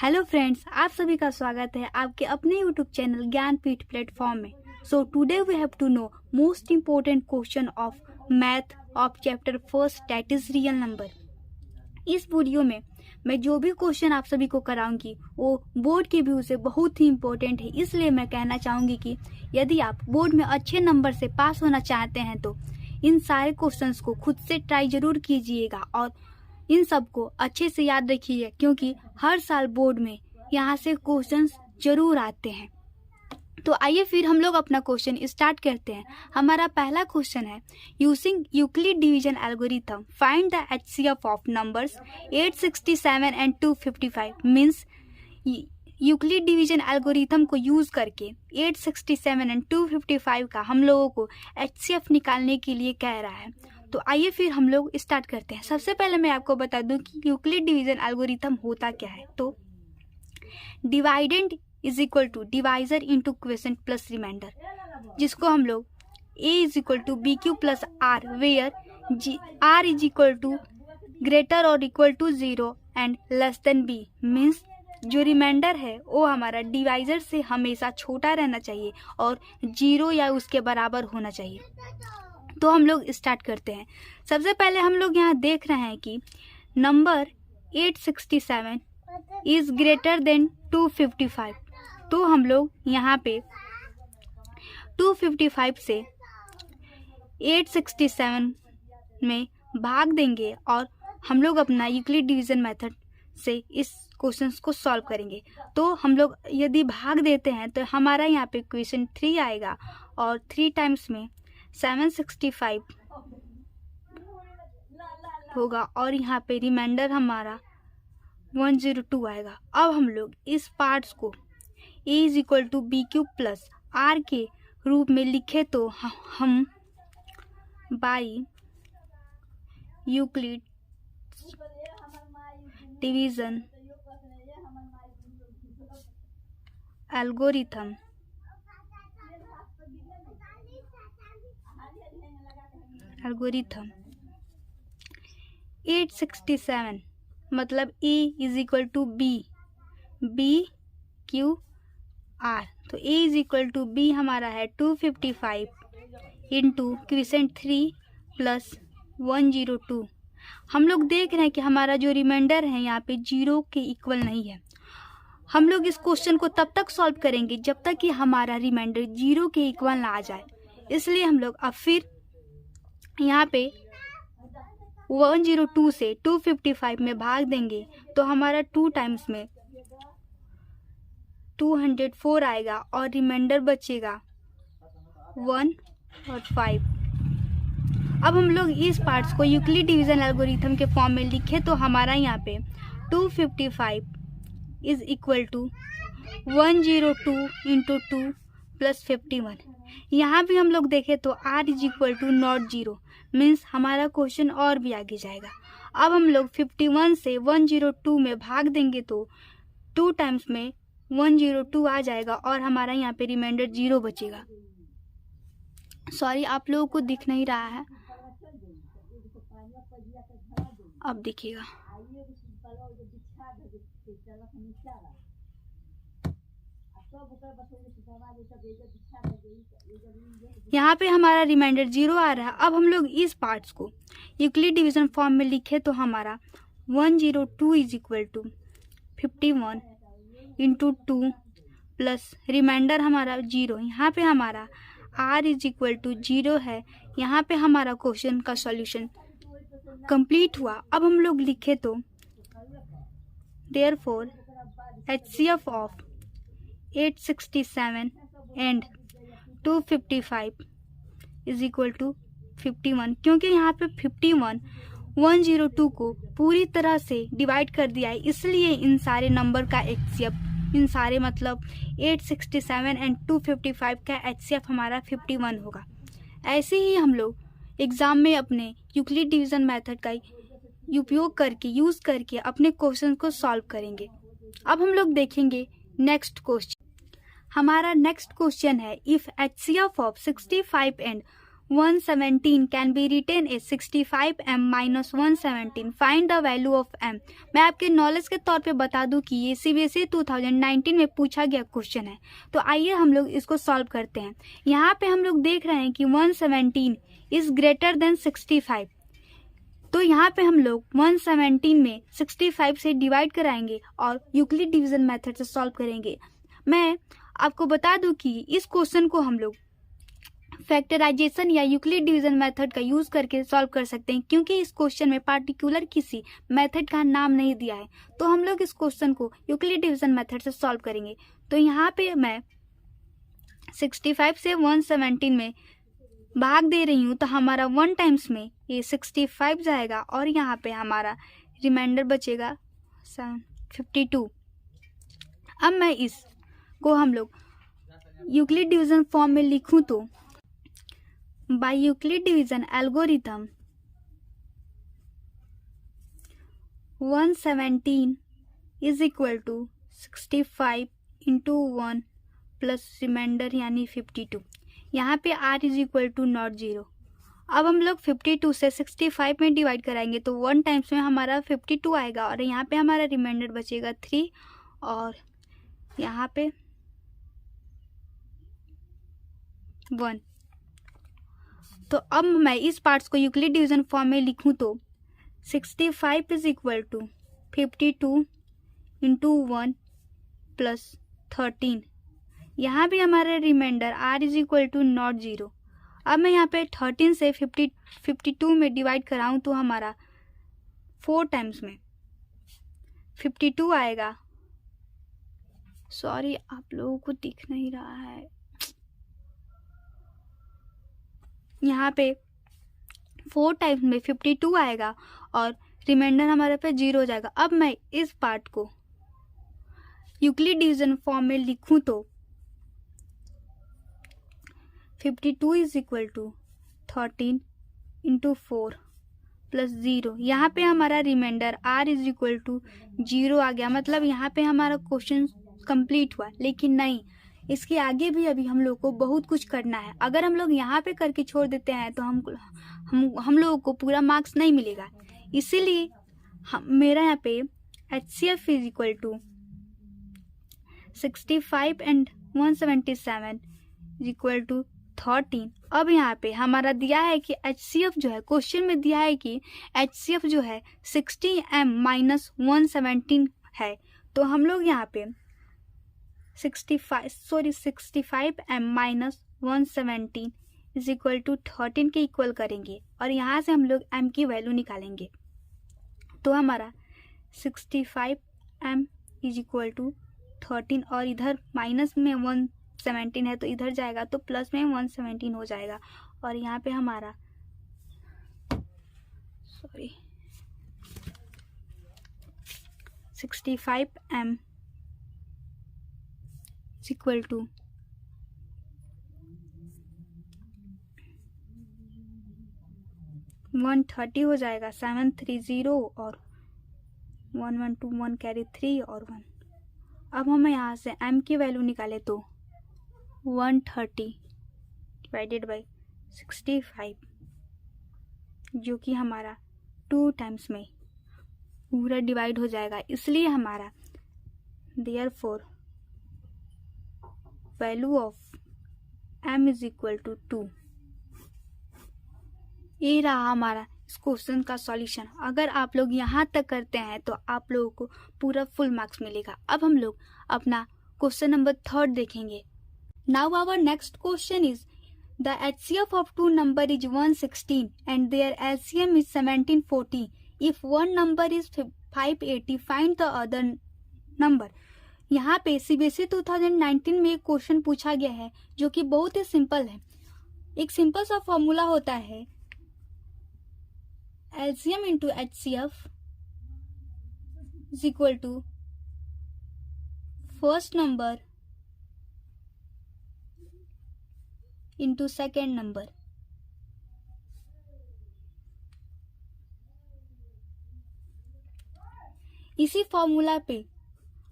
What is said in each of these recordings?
Hello friends, आप सभी का स्वागत है आपके अपने यूट्यूब चैनल ज्ञानपीठ प्लेटफॉर्म में। So today we have to know most important question of math of chapter first, that is real number. इस वीडियो में मैं जो भी क्वेश्चन आप सभी को कराऊंगी वो बोर्ड के व्यू से बहुत ही इम्पोर्टेंट है, इसलिए मैं कहना चाहूंगी कि यदि आप बोर्ड में अच्छे नंबर से पास होना चाहते हैं तो इन सारे क्वेश्चंस को खुद से ट्राई जरूर कीजिएगा और इन सबको अच्छे से याद रखिए, क्योंकि हर साल बोर्ड में यहाँ से क्वेश्चंस जरूर आते हैं। तो आइए फिर हम लोग अपना क्वेश्चन स्टार्ट करते हैं। हमारा पहला क्वेश्चन है, using Euclid division algorithm find the HCF of numbers 867 and 255। Means Euclid division algorithm को यूज करके 867 एंड 255 का हम लोगों को एचसीएफ निकालने के लिए कह रहा है। तो आइए फिर हम लोग स्टार्ट करते हैं। सबसे पहले मैं आपको बता दूं कि यूक्लिड डिवीजन एल्गोरिथम होता क्या है। तो dividend is equal to divisor into question plus remainder, जिसको हम लोग a is equal to B Q plus R, where r is equal to greater और equal to 0 and less than b। Means जो remainder है वो हमारा divisor से हमेशा छोटा रहना चाहिए और 0 या उसके बराबर होना चाहिए। तो हम लोग स्टार्ट करते हैं। सबसे पहले हम लोग यहाँ देख रहे हैं कि नंबर 867 इज ग्रेटर देन 255। तो हम लोग यहाँ पे 255 से 867 में भाग देंगे और हम लोग अपना यूक्लिड डिवीजन मेथड से इस क्वेश्चंस को सॉल्व करेंगे। तो हम लोग यदि भाग देते हैं तो हमारा यहाँ पे क्वेश्चन 3 आएगा और 3 टाइम्स में 765 होगा और यहाँ पे रिमाइंडर हमारा 102 आएगा। अब हम लोग इस पार्ट्स को a is equal to B Q plus r के रूप में लिखे तो हम by Euclid division algorithm algorithm 867 मतलब a is equal to B q r. तो a is equal to b हमारा है 255 इंटू क्वेश्चन 3 प्लस 102। हम लोग देख रहे हैं कि हमारा जो रिमाइंडर है यहाँ पे 0 के इक्वल नहीं है। हम लोग इस क्वेश्चन को तब तक सॉल्व करेंगे जब तक कि हमारा रिमाइंडर 0 के इक्वल ना आ जाए। इसलिए हम लोग अब फिर यहाँ पे 102 से 255 में भाग देंगे तो हमारा 2 टाइम्स में 204 आएगा और रिमाइंडर बचेगा 1 और 5। अब हम लोग इस पार्ट्स को यूक्लिड डिवीजन एल्गोरिथम के फॉर्म में लिखे तो हमारा यहाँ पे 255 is equal to 102 into 2 plus 51। यहाँ भी हम लोग देखें तो r is equal to not 0। Means हमारा क्वेश्चन और भी आगे जाएगा। अब हम लोग 51 से 102 में भाग देंगे तो 2 टाइम्स में 102 आ जाएगा और हमारा यहाँ पे रिमाइंडर 0 बचेगा। सॉरी, आप लोगों को दिख नहीं रहा है, अब देखिएगा। यहाँ पे हमारा रिमाइंडर 0 आ रहा है। अब हम लोग इस पार्ट्स को यूक्लिड डिवीजन फॉर्म में लिखे तो हमारा 102 is equal to 51 into 2 plus remainder हमारा 0। यहाँ पे हमारा r इज इक्वल टू 0 है। यहाँ पे हमारा क्वेश्चन का सॉल्यूशन कंप्लीट हुआ। अब हम लोग लिखे तो therefore HCF of 867 and 255 is equal to 51। क्योंकि यहाँ पे 51 102 को पूरी तरह से डिवाइड कर दिया है, इसलिए इन सारे नंबर का HCF, इन सारे मतलब 867 एंड 255 का HCF हमारा 51 होगा। ऐसे ही हम लोग एग्जाम में अपने यूक्लिड डिवीजन मेथड का उपयोग करके यूज करके अपने क्वेश्चन को सॉल्व करेंगे। अब हम लोग देखेंगे नेक्स्ट क्वेश्चन। हमारा नेक्स्ट क्वेश्चन है, if HCF of 65 and 117 can be written A 65m minus 117, find the value of m। मैं आपके नॉलेज के तौर पे बता दूं कि ये CBSE 2019 में पूछा गया क्वेश्चन है। तो आइए हम लोग इसको सॉल्व करते हैं। यहाँ पे हम लोग देख रहे हैं कि 117 इज ग्रेटर देन 65। तो यहाँ पे हम लोग 117 में 65 से डिवाइड कराएंगे और यूक्लिड डिवीजन मेथड से सॉल्व करेंगे। मैं आपको बता दूं कि इस क्वेश्चन को हम लोग फैक्टराइजेशन या यूक्लिड डिवीजन मेथड का यूज करके सॉल्व कर सकते हैं, क्योंकि इस क्वेश्चन में पार्टिकुलर किसी मेथड का नाम नहीं दिया है। तो हम लोग इस क्वेश्चन को यूक्लिड डिवीजन मेथड से सॉल्व करेंगे। तो यहाँ पे मैं 65 से 117 में भाग दे रही हूँ, तो हमारा 1 टाइम्स में ये 65 जाएगा और यहाँ पे हमारा रिमाइंडर बचेगा 52। अब मैं इसको हम लोग यूक्लिड डिवीजन फॉर्म में लिखूं तो by Euclid division algorithm 117 is equal to 65 into 1 plus remainder यानी 52। यहाँ पे r is equal to not 0। अब हम लोग 52 से 65 में डिवाइड कराएंगे तो 1 टाइम्स में हमारा 52 आएगा और यहाँ पे हमारा रिमाइंडर बचेगा 3 और यहाँ पे 1। तो अब मैं इस पार्ट्स को यूक्लिड डिवीजन फॉर्म में लिखूं तो 65 is equal to 52 into 1 plus 13। यहाँ भी हमारा remainder r is equal to not 0। अब मैं यहाँ पे 13 से 52 में डिवाइड कराऊं तो हमारा 4 टाइम्स में 52 आएगा। सॉरी, आप लोगों को दिख नहीं रहा है। यहाँ पे 4 टाइम्स में 52 आएगा और रिमाइंडर हमारे पे 0 हो जाएगा। अब मैं इस पार्ट को यूक्लिड डिवीजन फॉर्म में लिखूं तो 52 is equal to 13 into 4 plus 0। यहाँ पे हमारा remainder r is equal to 0 आ गया। मतलब यहाँ पे हमारा क्वेश्चन कंप्लीट हुआ, लेकिन नहीं, इसके आगे भी अभी हम लोग को बहुत कुछ करना है। अगर हम लोग यहाँ पे करके छोड़ देते हैं तो हम लोगों को पूरा मार्क्स नहीं मिलेगा। इसीलिए मेरा यहाँ पे HCF is equal to 65 and 177 is equal to 13। अब यहाँ पे हमारा दिया है कि HCF जो है, क्वेश्चन में दिया है कि HCF जो है 60m माइनस 117 है। तो हम लोग यहाँ पे 65m minus 117 is equal to 13 के इक्वल करेंगे और यहाँ से हम लोग m की वैल्यू निकालेंगे। तो हमारा 65m इज इक्वल टू 13 और इधर माइनस में 117 है तो इधर जाएगा तो प्लस में 117 हो जाएगा और यहाँ पे हमारा 65m इज इक्वल टू 130 हो जाएगा। 730 और 1121 कैरी 3 और 1। अब हम यहाँ से m की वैल्यू निकाले तो 130 डिवाइडेड बाई 65 जो कि हमारा 2 टाइम्स में पूरा डिवाइड हो जाएगा। इसलिए हमारा therefore value of m is equal to 2। ये रहा हमारा इस क्वेश्चन का सॉल्यूशन। अगर आप लोग यहाँ तक करते हैं तो आप लोगों को पूरा फुल मार्क्स मिलेगा। अब हम लोग अपना क्वेश्चन नंबर 3 देखेंगे। Now our next question is the HCF of two number is 116 and their LCM is 1740. If one number is 580, find the other number. यहाँ पे CBSE 2019 में एक क्वेश्चन पूछा गया है जो कि बहुत ही सिंपल है। एक सिंपल सा फॉर्मूला होता है LCM into HCF is equal to first number into second number. इसी फॉर्मूला पे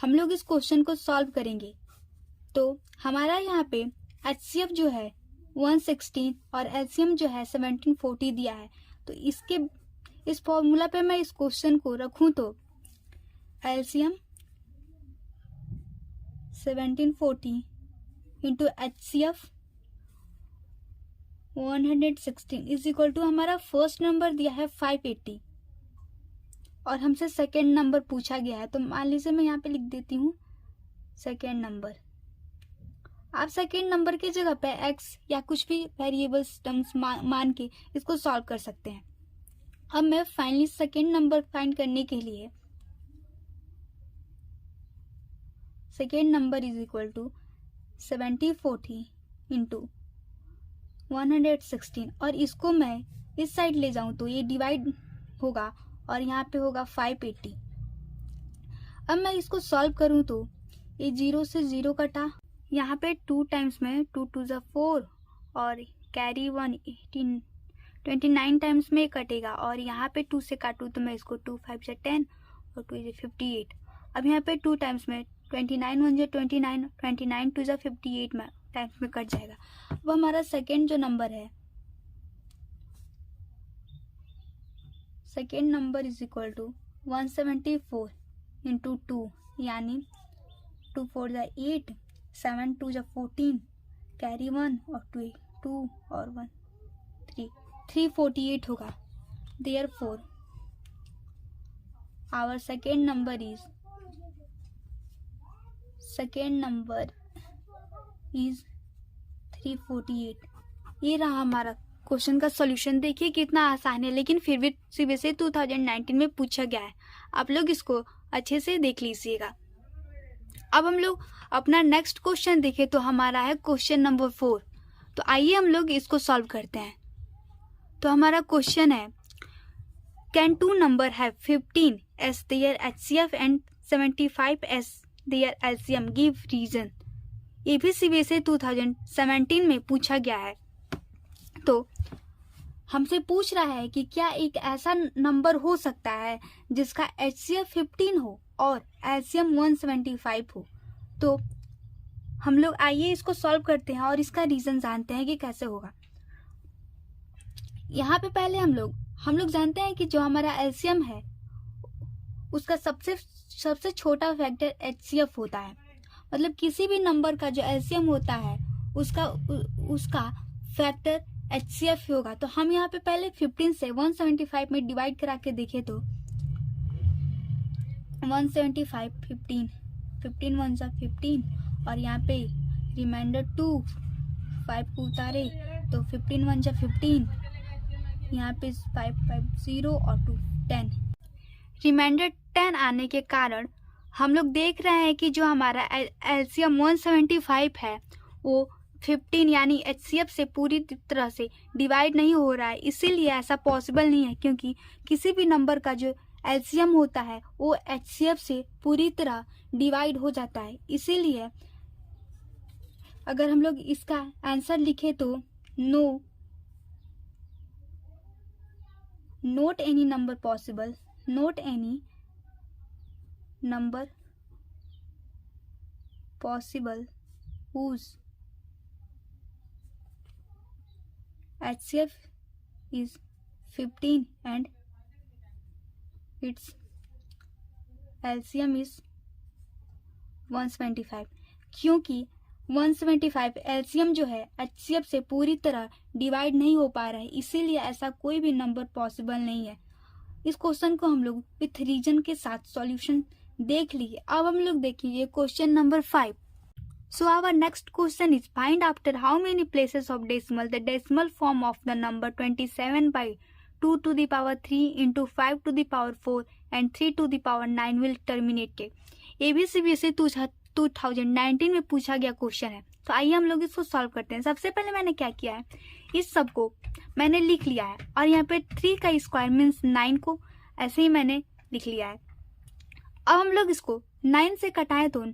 हम लोग इस क्वेश्चन को सॉल्व करेंगे। तो हमारा यहाँ पे HCF जो है 116 और एलसीएम जो है 1740 दिया है। तो इस फॉर्मूला पे मैं इस क्वेश्चन को रखूं तो LCM 1740 into HCF 116 is equal to हमारा फर्स्ट नंबर दिया है 580 और हमसे सेकेंड नंबर पूछा गया है। तो मान लीजिए मैं यहाँ पे लिख देती हूँ सेकेंड नंबर। आप सेकेंड नंबर की जगह पे x या कुछ भी वेरिएबल्स टर्म्स मान के इसको सॉल्व कर सकते हैं। अब मैं फाइनली सेकेंड नंबर फाइंड करने के लिए second number is equal to 7040 into 116 और इसको मैं इस साइड ले जाऊं तो ये डिवाइड होगा और यहाँ पे होगा 580। अब मैं इसको सॉल्व करूं तो ये 0 से 0 कटा, यहाँ पे 2 टाइम्स में 2 2 ज़ा 4 और कैरी 1 18 29 टाइम्स में कटेगा और यहाँ पे 2 से काटूँ तो मैं इसको 2 5 से 10 और 2 से 58। अब यहाँ पे 2 टाइम्स में 29 1 से 29 29 2 से 58 में टाइम्स में कट जाएगा। अब हमारा सेकेंड जो नंबर है, second number is equal to 174 into 2 यानी 2 4 ज़ा 8 7 2 ज़ा 14 कैरी 1 और 2 और 1 3 348 होगा। Therefore our second number is 348। ये रहा हमारा क्वेश्चन का सॉल्यूशन। देखिए कितना आसान है, लेकिन फिर भी सीबीएसई 2019 में पूछा गया है। आप लोग इसको अच्छे से देख लीजिएगा। अब हम लोग अपना नेक्स्ट क्वेश्चन देखें तो हमारा है क्वेश्चन नंबर 4। तो आइए हम लोग इसको सॉल्व करते हैं। तो हमारा क्वेश्चन है, can two number have 15 as their HCF and 75 as their LCM, give reason. ये भी सीबीएसई 2017 में पूछा गया है। तो हमसे पूछ रहा है कि क्या एक ऐसा नंबर हो सकता है जिसका HCF 15 हो और LCM 175 हो। तो हम लोग आइए इसको सॉल्व करते हैं और इसका रीजन जानते हैं कि कैसे होगा। यहाँ पे पहले हम लोग जानते हैं कि जो हमारा LCM है उसका सबसे छोटा फैक्टर HCF होता है। मतलब किसी भी नंबर का जो LCM होता है उसका फैक्टर HCF होगा। तो हम यहाँ पे पहले 15 से 175 में डिवाइड करा के देखें तो 175 15 15 1 सा 15 और यहाँ पे रिमाइंडर 2 5 को उतारे तो 15 1 सा 15, यहाँ पे 5 5 0 और 2 10। रिमाइंडर 10 आने के कारण हम लोग देख रहे हैं कि जो हमारा LCM 175 है वो 15 यानी HCF से पूरी तरह से डिवाइड नहीं हो रहा है। इसीलिए ऐसा पॉसिबल नहीं है, क्योंकि किसी भी नंबर का जो LCM होता है वो HCF से पूरी तरह डिवाइड हो जाता है। इसीलिए अगर हम लोग इसका आंसर लिखे तो note any number possible, note any number possible whose HCF is 15 and its LCM is 175। क्योंकि 175 LCM जो है HCF से पूरी तरह डिवाइड नहीं हो पा रहा है, इसीलिए ऐसा कोई भी नंबर पॉसिबल नहीं है। इस क्वेश्चन को हम लोग विथ रीजन के साथ सॉल्यूशन देख लिए। अब हम लोग देखिए question number 5। So our next question is, find after how many places of decimal the decimal form of the number 27 by 2 to the power 3 into 5 to the power 4 and 3 to the power 9 will terminate। ये भी CBSE 2019 में पूछा गया question है। तो आइए हम लोग इसको सॉल्व करते हैं। सबसे पहले मैंने क्या किया है, इस सब को मैंने लिख लिया है और यहाँ पे 3 का स्क्वायर मीन्स 9 को ऐसे ही मैंने लिख लिया है। अब हम लोग इसको 9 से कटाएं तो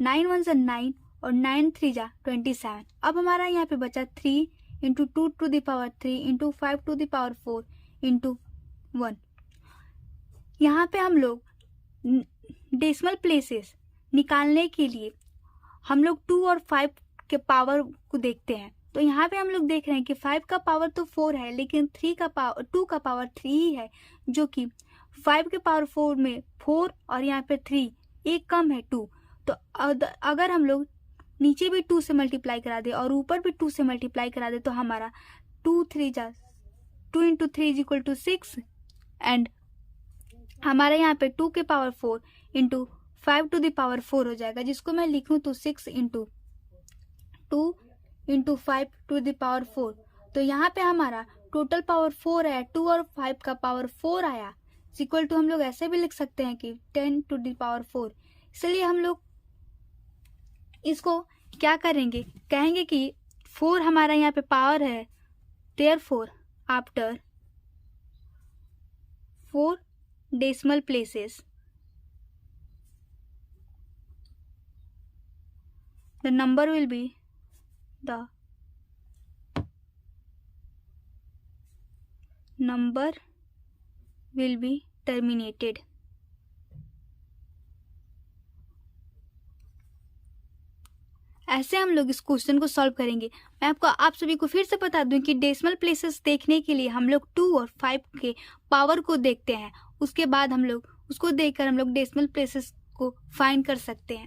9 1 से 9 और 9 3 जा 27। अब हमारा यहाँ पे बचा 3 into 2 to the power 3 into 5 to the power 4 into 1। यहाँ पे हम लोग डेसिमल प्लेसेस निकालने के लिए हम लोग 2 और 5 के पावर को देखते हैं। तो यहाँ पे हम लोग देख रहे हैं कि 5 का पावर तो 4 है, लेकिन 2 का पावर 3 ही है, जो कि 5 के पावर 4 में 4 और यहाँ पे 3, एक कम है 2। तो अगर हम लोग नीचे भी 2 से मल्टीप्लाई करा दे और ऊपर भी 2 से मल्टीप्लाई करा दे तो हमारा 2 × 3 इज इक्वल टू 6 एंड हमारे यहाँ पे 2 के power 4 into 5 to the power 4 हो जाएगा, जिसको मैं लिखूँ तो 6 into 2 into 5 to the power 4। तो यहाँ पे हमारा टोटल पावर 4 आया, 2 और 5 का पावर 4 आया, इक्वल टू हम लोग ऐसे भी लिख सकते हैं कि 10 टू द पावर 4। इसलिए हम लोग इसको क्या करेंगे, कहेंगे कि 4 हमारा यहाँ पे पावर है, therefore after 4 decimal places the number will be terminated। ऐसे हम लोग इस क्वेश्चन को सॉल्व करेंगे। मैं आप सभी को फिर से बता दूं कि डेसिमल प्लेसेस देखने के लिए हम लोग 2 और 5 के पावर को देखते हैं, उसके बाद हम लोग उसको देखकर हम लोग डेसिमल प्लेसेस को फाइंड कर सकते हैं।